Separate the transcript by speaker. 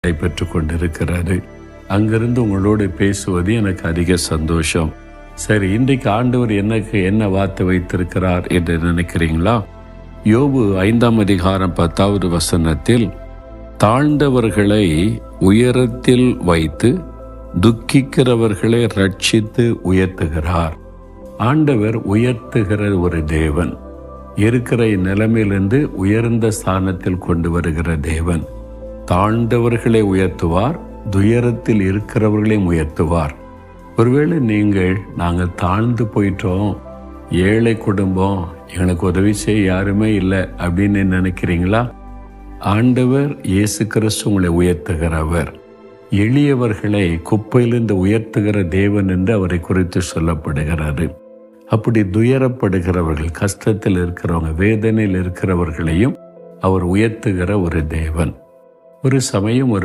Speaker 1: நடைபெற்று கொண்டிருக்கிறது. அங்கிருந்து உங்களோடு பேசுவது எனக்கு அதிக சந்தோஷம். சரி, இன்றைக்கு ஆண்டவர் எனக்கு என்ன வார்த்தை வைத்திருக்கிறார் என்று நினைக்கிறீங்களா? யோபு 5ஆம் அதிகாரம் 10வது வசனத்தில், தாழ்ந்தவர்களை உயரத்தில் வைத்து துக்கிக்கிறவர்களை ரட்சித்து உயர்த்துகிறார். ஆண்டவர் உயர்த்துகிற ஒரு தேவன், இருக்கிற நிலைமையிலிருந்து உயர்ந்த ஸ்தானத்தில் கொண்டு வருகிற தேவன். தாழ்ந்தவர்களை உயர்த்துவார், துயரத்தில் இருக்கிறவர்களையும் உயர்த்துவார். ஒருவேளை நாங்கள் தாழ்ந்து போயிட்டோம், ஏழை குடும்பம், எங்களுக்கு உதவி செய்ய யாருமே இல்லை அப்படின்னு நினைக்கிறீங்களா? ஆண்டவர் இயேசு கிறிஸ்து உங்களை உயர்த்துகிறவர். எளியவர்களை குப்பையிலிருந்து உயர்த்துகிற தேவன் என்று அவரை குறித்து சொல்லப்படுகிறது. அப்படி துயரப்படுகிறவர்கள், கஷ்டத்தில் இருக்கிறவங்க, வேதனையில் இருக்கிறவர்களையும் அவர் உயர்த்துகிற ஒரு தேவன். ஒரு சமயம் ஒரு